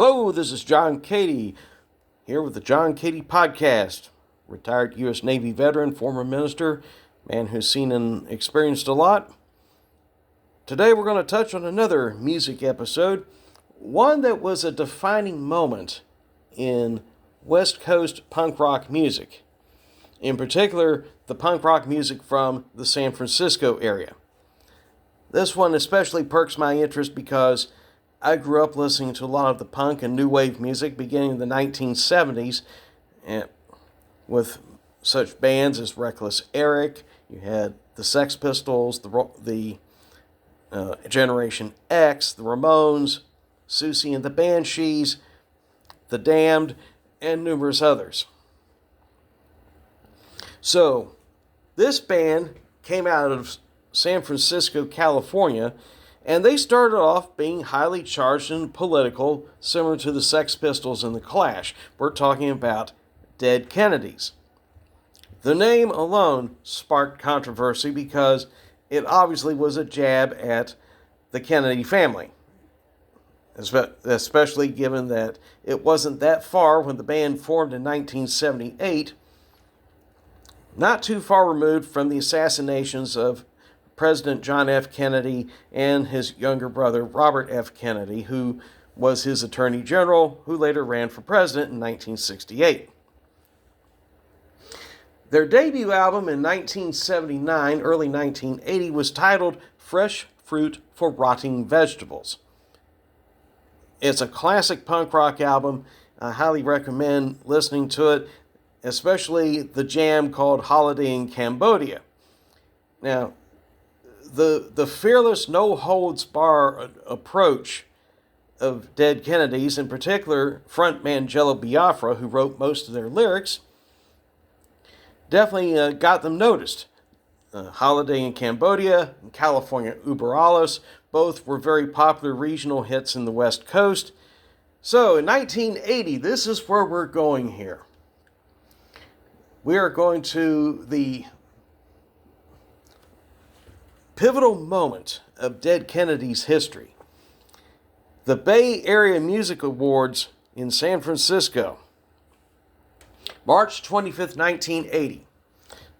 Hello, this is John Cady, here with the John Cady Podcast. Retired U.S. Navy veteran, former minister, man who's seen and experienced a lot. Today we're going to touch on another music episode, one that was a defining moment in West Coast punk rock music. In particular, the punk rock music from the San Francisco area. This one especially perks my interest because I grew up listening to a lot of the punk and new wave music beginning in the 1970s, and with such bands as Reckless Eric. You had the Sex Pistols, the Generation X, the Ramones, Susie and the Banshees, the Damned, and numerous others. So, this band came out of San Francisco, California, and they started off being highly charged and political, similar to the Sex Pistols and the Clash. We're talking about Dead Kennedys. The name alone sparked controversy because it obviously was a jab at the Kennedy family, especially given that it wasn't that far when the band formed in 1978, not too far removed from the assassinations of President John F. Kennedy and his younger brother Robert F. Kennedy, who was his attorney general, who later ran for president in 1968. Their debut album in 1979, early 1980, was titled Fresh Fruit for Rotting Vegetables. It's a classic punk rock album. I highly recommend listening to it, especially the jam called Holiday in Cambodia. Now, the fearless, no-holds-barred approach of Dead Kennedys, in particular frontman Jello Biafra, who wrote most of their lyrics, definitely got them noticed. Holiday in Cambodia and California Über Alles both were very popular regional hits in the West Coast. So in 1980, this is where we're going here. We are going to the pivotal moment of Dead Kennedy's history. The Bay Area Music Awards in San Francisco. March 25th, 1980.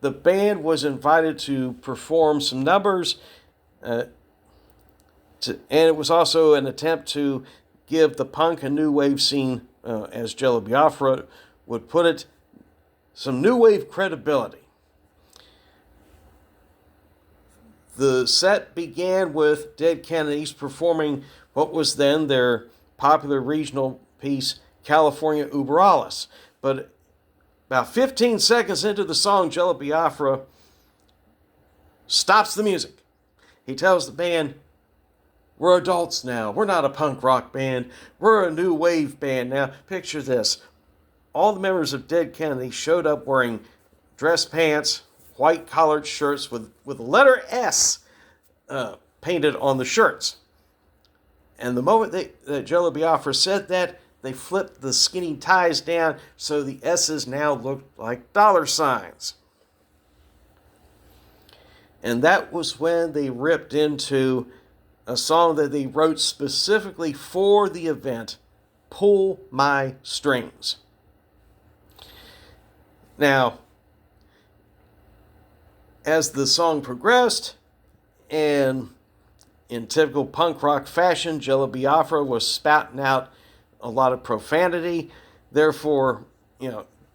The band was invited to perform some numbers, and it was also an attempt to give the punk and new wave scene, as Jello Biafra would put it, some new wave credibility. The set began with Dead Kennedys performing what was then their popular regional piece, California Über Alles. But about 15 seconds into the song, Jello Biafra stops the music. He tells the band, "We're adults now. We're not a punk rock band. We're a new wave band now." Picture this. All the members of Dead Kennedy showed up wearing dress pants, white collared shirts with the letter S painted on the shirts. And the moment that Jello Biafra said that, they flipped the skinny ties down so the S's now looked like dollar signs. And that was when they ripped into a song that they wrote specifically for the event, Pull My Strings. Now, as the song progressed, and in typical punk rock fashion, Jello Biafra was spouting out a lot of profanity. Therefore,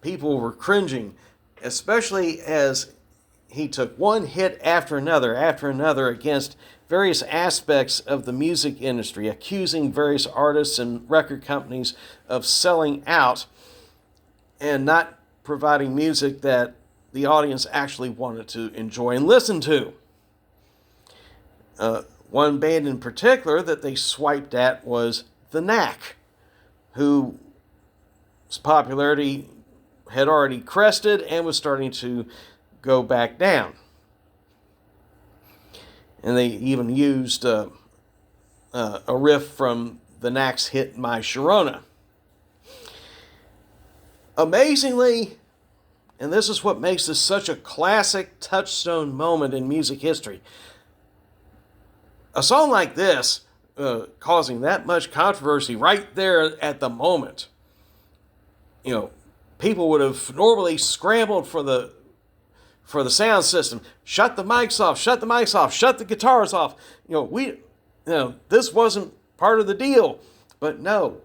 people were cringing, especially as he took one hit after another against various aspects of the music industry, accusing various artists and record companies of selling out and not providing music that the audience actually wanted to enjoy and listen to. One band in particular that they swiped at was the Knack, whose popularity had already crested and was starting to go back down. And they even used a riff from the Knack's hit My Sharona. Amazingly, and this is what makes this such a classic touchstone moment in music history, a song like this causing that much controversy right there at the moment. People would have normally scrambled for the sound system. Shut the mics off, shut the mics off, shut the guitars off. This wasn't part of the deal. But no,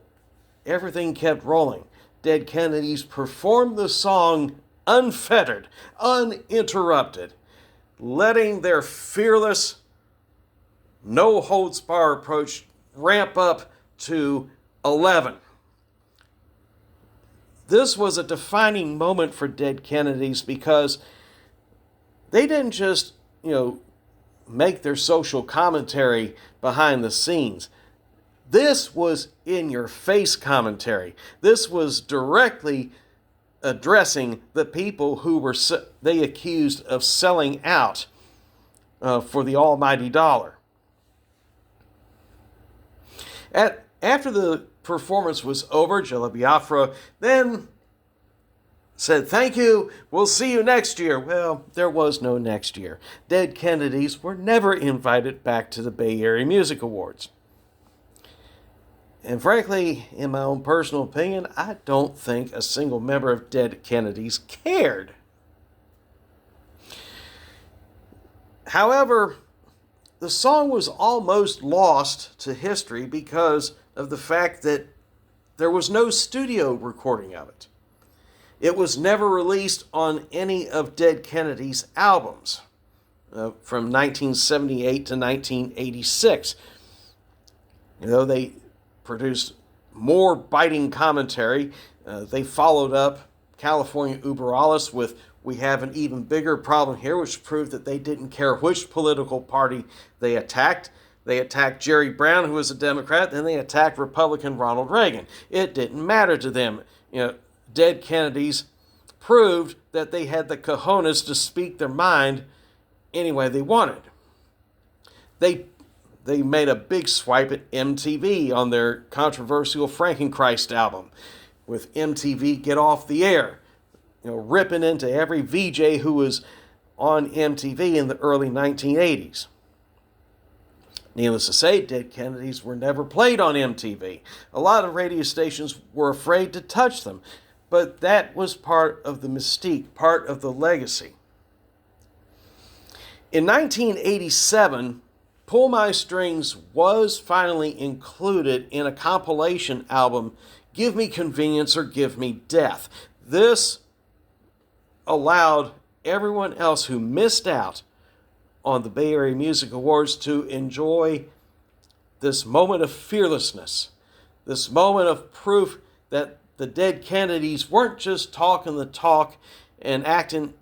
everything kept rolling. Dead Kennedys performed the song unfettered, uninterrupted, letting their fearless, no-holds-barred approach ramp up to 11. This was a defining moment for Dead Kennedys because they didn't just, make their social commentary behind the scenes. This was in-your-face commentary. This was directly addressing the people who they accused of selling out for the almighty dollar. After the performance was over, Jello Biafra then said, "Thank you, we'll see you next year." Well, there was no next year. Dead Kennedys were never invited back to the Bay Area Music Awards. And frankly, in my own personal opinion, I don't think a single member of Dead Kennedys cared. However, the song was almost lost to history because of the fact that there was no studio recording of it. It was never released on any of Dead Kennedys' albums from 1978 to 1986. They produced more biting commentary. They followed up California Uber Alles with "We Have an Even Bigger Problem Here," which proved that they didn't care which political party they attacked. They attacked Jerry Brown, who was a Democrat, then they attacked Republican Ronald Reagan. It didn't matter to them. Dead Kennedys proved that they had the cojones to speak their mind any way they wanted. They made a big swipe at MTV on their controversial Frankenchrist album, with MTV Get Off the Air, ripping into every VJ who was on MTV in the early 1980s. Needless to say, Dead Kennedys were never played on MTV. A lot of radio stations were afraid to touch them, but that was part of the mystique, part of the legacy. In 1987, Pull My Strings was finally included in a compilation album, Give Me Convenience or Give Me Death. This allowed everyone else who missed out on the Bay Area Music Awards to enjoy this moment of fearlessness, this moment of proof that the Dead Kennedys weren't just talking the talk and acting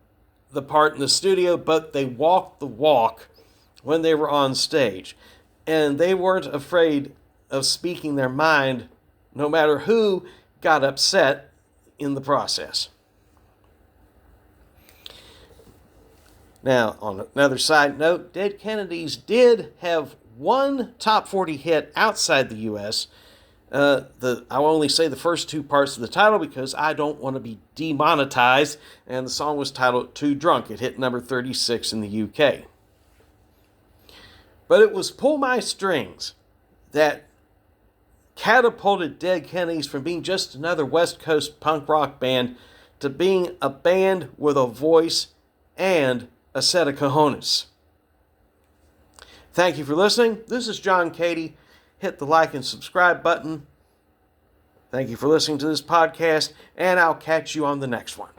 the part in the studio, but they walked the walk when they were on stage. And they weren't afraid of speaking their mind, no matter who got upset in the process. Now, on another side note, Dead Kennedys did have one top 40 hit outside the U.S. I'll only say the first two parts of the title because I don't want to be demonetized, and the song was titled Too Drunk. It hit number 36 in the UK. But it was Pull My Strings that catapulted Dead Kennedys from being just another West Coast punk rock band to being a band with a voice and a set of cojones. Thank you for listening. This is John Cady. Hit the like and subscribe button. Thank you for listening to this podcast, and I'll catch you on the next one.